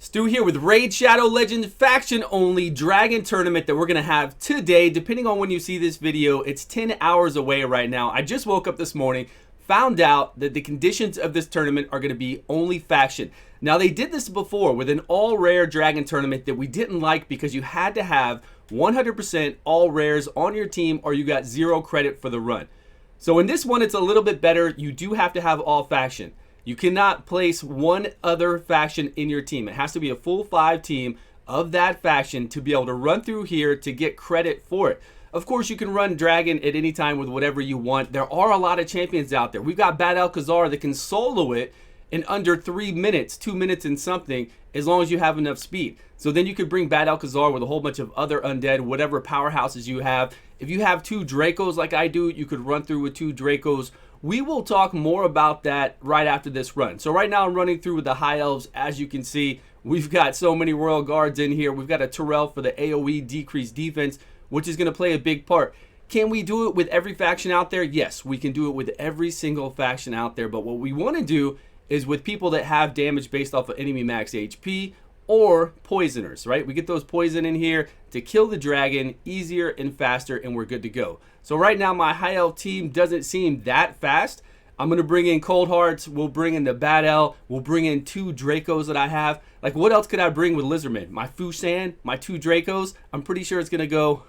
Stu here with Raid Shadow Legends faction only dragon tournament that we're going to have today. Depending on when you see this video, it's 10 hours away right now. I just woke up this morning, found out that the conditions of this tournament are going to be only faction. Now they did this before with an all rare dragon tournament that we didn't like because you had to have 100% all rares on your team or you got 0 credit for the run. So in this one it's a little bit better. You do have to have all faction. You cannot place one other faction in your team. It has to be a full 5 team of that faction to be able to run through here to get credit for it. Of course, you can run Dragon at any time with whatever you want. There are a lot of champions out there. We've got Bad Alcazar that can solo it in under 3 minutes, 2 minutes and something, as long as you have enough speed. So then you could bring Bad Alcazar with a whole bunch of other undead, whatever powerhouses you have. If you have 2 Dracos like I do, you could run through with 2 Dracos. We will talk more about that right after this run. So right now I'm running through with the High Elves. As you can see, we've got so many Royal Guards in here. We've got a Tyrell for the AoE decreased defense, which is going to play a big part. Can we do it with every faction out there? Yes, we can do it with every single faction out there. But what we want to do is with people that have damage based off of enemy max HP or poisoners, right? We get those poison in here to kill the dragon easier and faster, and we're good to go. So right now my High Elf team doesn't seem that fast. I'm going to bring in Cold Hearts. We'll bring in the Bad Elf. We'll bring in 2 Dracos that I have. Like, what else could I bring with Lizardman? My Fushan, my 2 Dracos. I'm pretty sure it's going to go...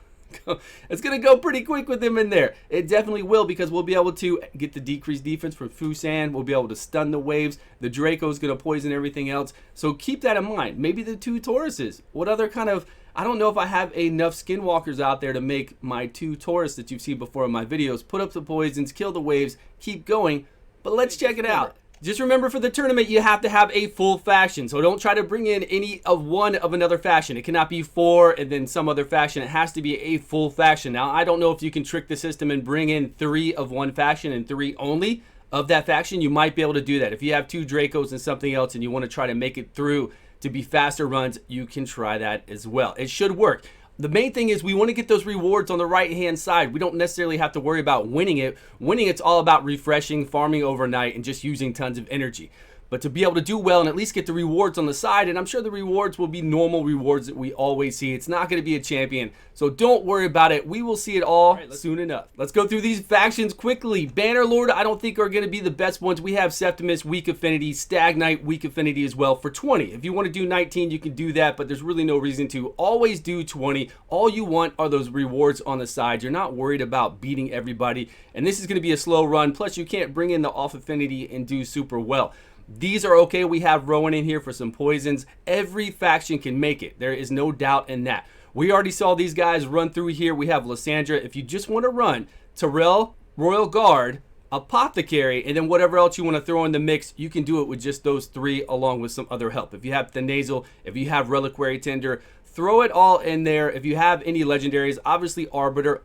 it's going to go pretty quick with them in there. It definitely will, because we'll be able to get the decreased defense from Fushan. We'll be able to stun the waves. The Draco's going to poison everything else. So keep that in mind. Maybe the 2 Tauruses. What other kind of... I don't know if I have enough Skinwalkers out there to make my 2 Taurus that you've seen before in my videos. Put up the poisons, kill the waves, keep going. But let's check it out. Just remember, for the tournament, you have to have a full faction. So don't try to bring in any of one of another faction. It cannot be 4 and then some other faction. It has to be a full faction. Now, I don't know if you can trick the system and bring in 3 of one faction and 3 only of that faction. You might be able to do that. If you have 2 Dracos and something else and you want to try to make it through to be faster runs, you can try that as well. It should work. The main thing is we want to get those rewards on the right hand side. We don't necessarily have to worry about winning it. Winning, it's all about refreshing, farming overnight, and just using tons of energy. But to be able to do well and at least get the rewards on the side, and I'm sure the rewards will be normal rewards that we always see. It's not going to be a champion, so don't worry about it. We will see it all soon enough. Let's go through these factions quickly. Bannerlord, I don't think are going to be the best ones. We have Septimus, weak affinity, Stag Knight, weak affinity as well for 20. If you want to do 19, you can do that, but there's really no reason to. Always do 20. All you want are those rewards on the side. You're not worried about beating everybody, and this is going to be a slow run. Plus, you can't bring in the off affinity and do super well. These are okay. We have Rowan in here for some poisons. Every faction can make it. There is no doubt in that. We already saw these guys run through here. We have Lysandra. If you just want to run Tyrell, Royal Guard, Apothecary, and then whatever else you want to throw in the mix, you can do it with just those 3 along with some other help. If you have the Nasal, if you have Reliquary Tender, throw it all in there. If you have any legendaries, obviously Arbiter,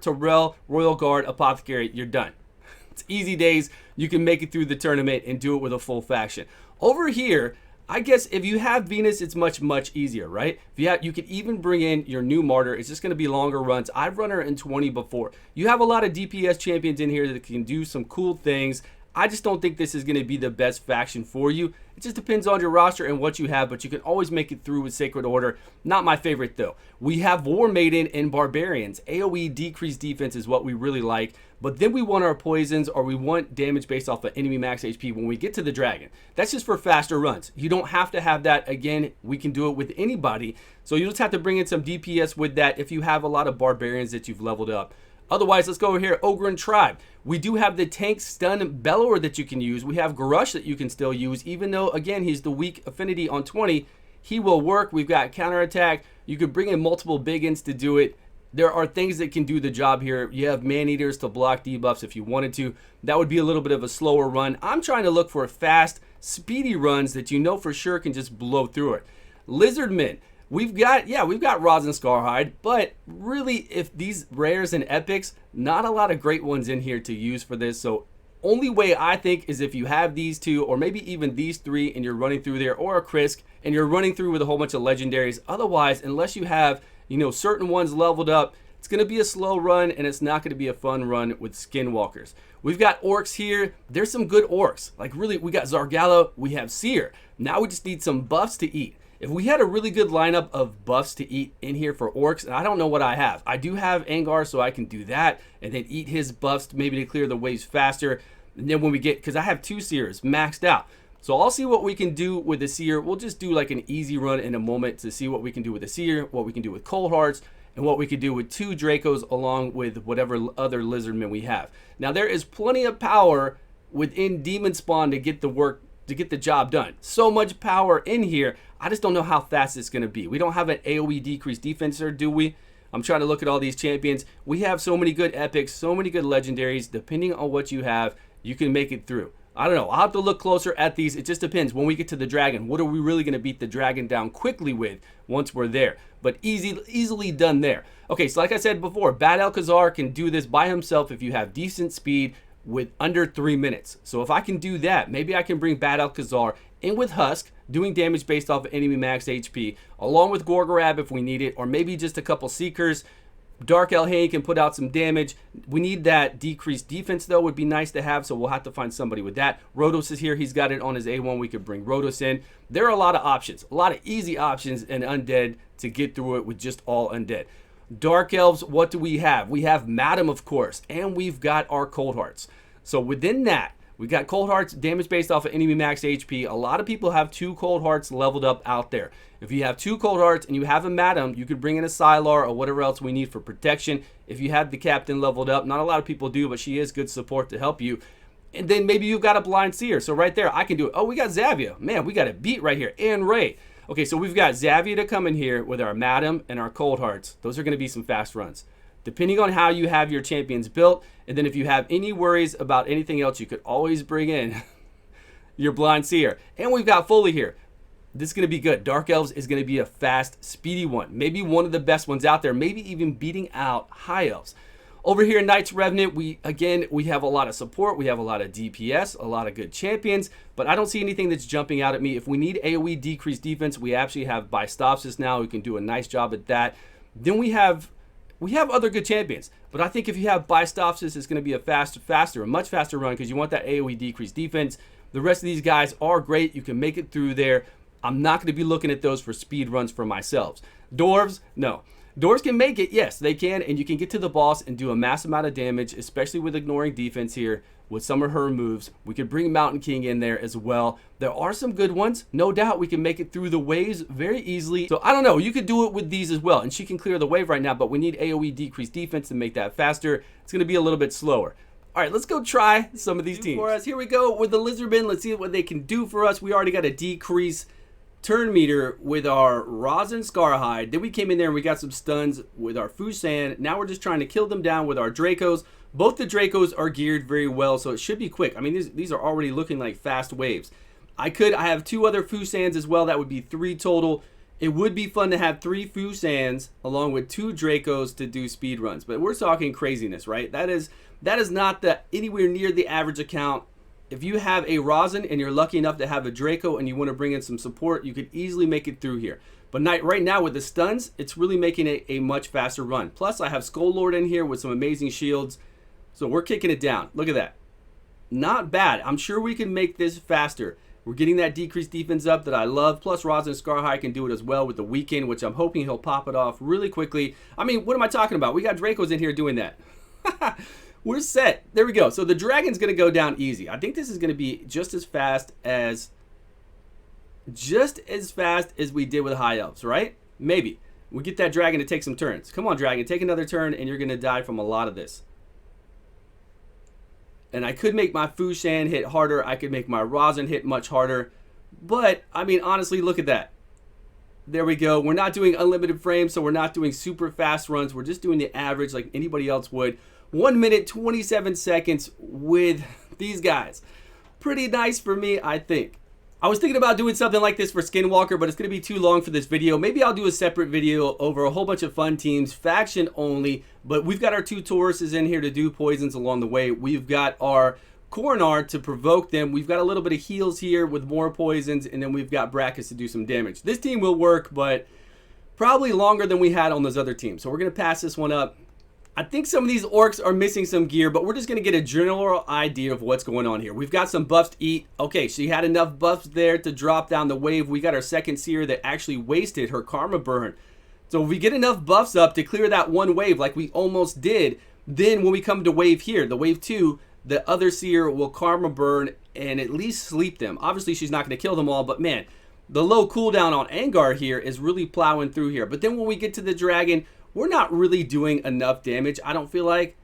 Tyrell, Royal Guard, Apothecary, you're done. It's easy days. You can make it through the tournament and do it with a full faction. Over here, I guess if you have Venus, it's much easier, right? If you could even bring in your new Martyr. It's just going to be longer runs. I've run her in 20 before. You have a lot of DPS champions in here that can do some cool things. I just don't think this is going to be the best faction for you. It just depends on your roster and what you have, but you can always make it through with Sacred Order. Not my favorite, though. We have War Maiden and Barbarians. AoE decreased defense is what we really like, but then we want our poisons, or we want damage based off of enemy max HP when we get to the dragon. That's just for faster runs. You don't have to have that. Again, we can do it with anybody, so you just have to bring in some DPS with that if you have a lot of Barbarians that you've leveled up. Otherwise, let's go over here, Ogre and Tribe. We do have the tank stun bellower that you can use. We have Garush that you can still use, even though, again, he's the weak affinity on 20. He will work. We've got counterattack. You could bring in multiple big-ins to do it. There are things that can do the job here. You have man-eaters to block debuffs if you wanted to. That would be a little bit of a slower run. I'm trying to look for fast, speedy runs that you know for sure can just blow through it. Lizardmen. We've got Rosin Scarhide, but really, if these rares and epics, not a lot of great ones in here to use for this. So only way I think is if you have these 2, or maybe even these 3, and you're running through there, or a Krisk, and you're running through with a whole bunch of legendaries. Otherwise, unless you have, certain ones leveled up, It's going to be a slow run, and it's not going to be a fun run with skinwalkers. We've got orcs here. There's some good orcs. Like really, we got Zargala, we have Seer. Now we just need some buffs to eat. If we had a really good lineup of buffs to eat in here for orcs, and I don't know what I have. I do have Angar, so I can do that, and then eat his buffs maybe to clear the waves faster. And then when we get, because I have 2 Seers maxed out. So I'll see what we can do with the Seer. We'll just do like an easy run in a moment to see what we can do with the Seer, what we can do with Cold Hearts, and what we could do with 2 Dracos along with whatever other lizardmen we have. Now there is plenty of power within Demon Spawn to get the job done. So much power in here. I just don't know how fast it's going to be. We don't have an AoE decreased defenser, do we? I'm trying to look at all these champions. We have so many good epics, so many good legendaries. Depending on what you have, you can make it through. I don't know. I'll have to look closer at these. It just depends. When we get to the dragon, what are we really going to beat the dragon down quickly with once we're there? But easily done there. Okay, so like I said before, Bad Alcazar can do this by himself if you have decent speed with under 3 minutes. So if I can do that, maybe I can bring Bad Alcazar in with Husk, doing damage based off of enemy max HP, along with Gorgorab if we need it, or maybe just a couple Seekers. Dark Elhain can put out some damage. We need that decreased defense though, would be nice to have, so we'll have to find somebody with that. Rotos is here, he's got it on his A1, we could bring Rotos in. There are a lot of options, a lot of easy options in Undead to get through it with just all Undead. Dark Elves, what do we have? We have Madam, of course, and we've got our Cold Hearts. So within that, we got Cold Hearts, damage based off of enemy max HP. A lot of people have 2 Cold Hearts leveled up out there. If you have 2 Cold Hearts and you have a Madam, you could bring in a Sylar or whatever else we need for protection. If you have the Captain leveled up, not a lot of people do, but she is good support to help you. And then maybe you've got a Blind Seer. So right there, I can do it. Oh, we got Zavia. Man, we got a beat right here. And Ray. Okay, so we've got Zavia to come in here with our Madam and our Cold Hearts. Those are going to be some fast runs. Depending on how you have your champions built, and then if you have any worries about anything else, you could always bring in your Blind Seer. And we've got Foley here. This is going to be good. Dark Elves is going to be a fast, speedy one. Maybe one of the best ones out there. Maybe even beating out High Elves. Over here in Knights Revenant, we have a lot of support. We have a lot of DPS, a lot of good champions, but I don't see anything that's jumping out at me. If we need AoE decreased defense, we actually have Bystopsis now who can do a nice job at that. Then we have other good champions, but I think if you have Bystopsis, it's going to be a much faster run because you want that AoE decreased defense. The rest of these guys are great. You can make it through there. I'm not going to be looking at those for speed runs for myself. Dwarves, no. Dwarves can make it, yes, they can, and you can get to the boss and do a mass amount of damage, especially with ignoring defense here with some of her moves. We could bring Mountain King in there as well. There are some good ones. No doubt we can make it through the waves very easily. So I don't know, you could do it with these as well, and she can clear the wave right now, but we need AoE decreased defense to make that faster. It's going to be a little bit slower. All right, let's go try some of these teams. For us, here we go with the Lizardmen. Let's see what they can do for us. We already got a decrease turn meter with our Rosin Scarhide. Then we came in there and we got some stuns with our Fusan. Now we're just trying to kill them down with our Dracos. Both the Dracos are geared very well, so it should be quick. I mean, these are already looking like fast waves. I have 2 other Fusans as well. That would be 3 total. It would be fun to have 3 Fusans along with 2 Dracos to do speed runs, but we're talking craziness, right? That is not anywhere near the average account. If you have a Rosin and you're lucky enough to have a Draco and you want to bring in some support, you could easily make it through here. But right now with the stuns, it's really making it a much faster run. Plus, I have Skull Lord in here with some amazing shields. So we're kicking it down. Look at that. Not bad. I'm sure we can make this faster. We're getting that decreased defense up that I love. Plus, Rosin Scarhide can do it as well with the weekend, which I'm hoping he'll pop it off really quickly. I mean, what am I talking about? We got Dracos in here doing that. We're set. There we go. So the dragon's going to go down easy. I think this is going to be just as fast as we did with High Elves, right? Maybe. We'll get that dragon to take some turns. Come on, dragon. Take another turn, and you're going to die from a lot of this. And I could make my Fushan hit harder. I could make my Rosin hit much harder. But, I mean, honestly, look at that. There we go. We're not doing unlimited frames, so we're not doing super fast runs. We're just doing the average like anybody else would. 1 minute, 27 seconds with these guys. Pretty nice for me, I think. I was thinking about doing something like this for Skinwalker, but it's going to be too long for this video. Maybe I'll do a separate video over a whole bunch of fun teams, faction only. But we've got our 2 Tauruses in here to do poisons along the way. We've got our Coronar to provoke them. We've got a little bit of heals here with more poisons, and then we've got Brackus to do some damage. This team will work, but probably longer than we had on those other teams. So we're going to pass this one up. I think some of these orcs are missing some gear, but we're just going to get a general idea of what's going on here. We've got some buffs to eat. Okay, she had enough buffs there to drop down the wave. We got our second seer that actually wasted her karma burn. So if we get enough buffs up to clear that one wave like we almost did, then when we come to wave here, the wave 2, the other seer will karma burn and at least sleep them. Obviously, she's not going to kill them all, but man, the low cooldown on Angar here is really plowing through here. But then when we get to the dragon, we're not really doing enough damage. I don't feel like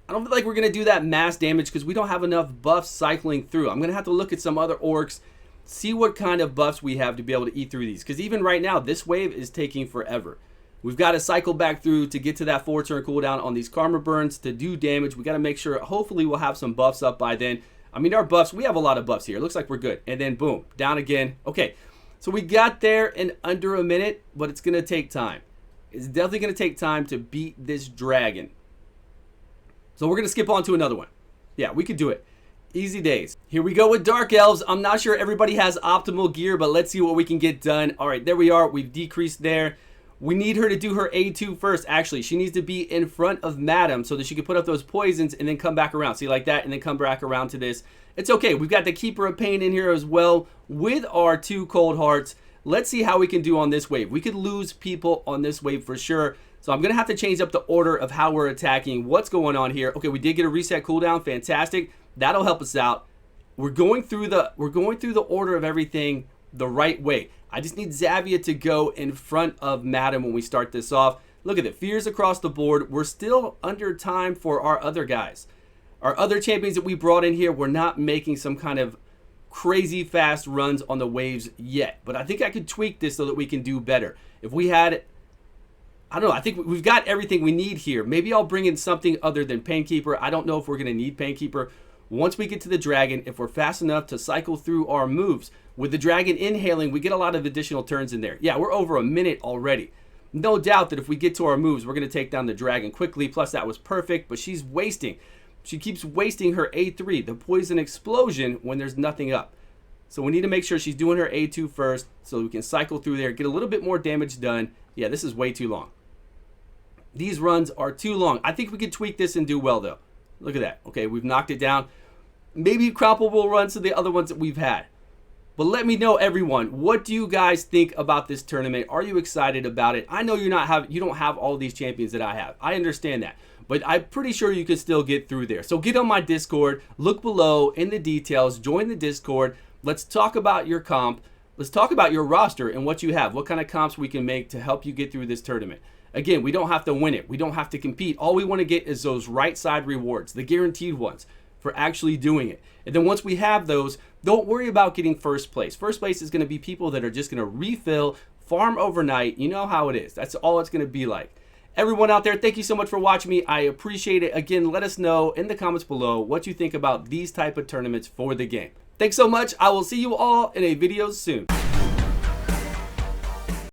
we're going to do that mass damage because we don't have enough buffs cycling through. I'm going to have to look at some other orcs, see what kind of buffs we have to be able to eat through these. Because even right now, this wave is taking forever. We've got to cycle back through to get to that 4-turn cooldown on these karma burns to do damage. We got to make sure, hopefully we'll have some buffs up by then. I mean, our buffs, we have a lot of buffs here. It looks like we're good. And then boom, down again. Okay, so we got there in under a minute, but it's going to take time. It's definitely going to take time to beat this dragon. So we're going to skip on to another one. Yeah, we could do it. Easy days. Here we go with Dark Elves. I'm not sure everybody has optimal gear, but let's see what we can get done. All right, there we are. We've decreased there. We need her to do her A2 first. Actually, she needs to be in front of Madam so that she can put up those poisons and then come back around. See, like that, and then come back around to this. It's okay. We've got the Keeper of Pain in here as well with our 2 Cold Hearts. Let's see how we can do on this wave. We could lose people on this wave for sure. So I'm going to have to change up the order of how we're attacking. What's going on here? Okay, we did get a reset cooldown. Fantastic. That'll help us out. We're going through the order of everything the right way. I just need Xavia to go in front of Madam when we start this off. Look at it. Fears across the board. We're still under time for our other guys. Our other champions that we brought in here, we're not making some kind of crazy fast runs on the waves yet. But I think I could tweak this so that we can do better. If we had, I don't know, I think we've got everything we need here. Maybe I'll bring in something other than Painkeeper. I don't know if we're going to need Painkeeper. Once we get to the dragon, if we're fast enough to cycle through our moves, with the dragon inhaling, we get a lot of additional turns in there. Yeah, we're over a minute already. No doubt that if we get to our moves, we're going to take down the dragon quickly. Plus, that was perfect, but she's wasting. She keeps wasting her A3, the poison explosion, when there's nothing up. So we need to make sure she's doing her A2 first so we can cycle through there, get a little bit more damage done. Yeah, this is way too long. These runs are too long. I think we could tweak this and do well, though. Look at that. Okay, we've knocked it down. Maybe comparable runs to the other ones that we've had. But let me know, everyone, what do you guys think about this tournament? Are you excited about it? I know you don't have all these champions that I have. I understand that. But I'm pretty sure you can still get through there. So get on my Discord, look below in the details, join the Discord. Let's talk about your comp. Let's talk about your roster and what you have, what kind of comps we can make to help you get through this tournament. Again, we don't have to win it. We don't have to compete. All we want to get is those right side rewards, the guaranteed ones for actually doing it. And then once we have those, don't worry about getting first place. First place is going to be people that are just going to refill, farm overnight. You know how it is. That's all it's going to be like. Everyone out there, thank you so much for watching me. I appreciate it. Again, let us know in the comments below what you think about these type of tournaments for the game. Thanks so much. I will see you all in a video soon.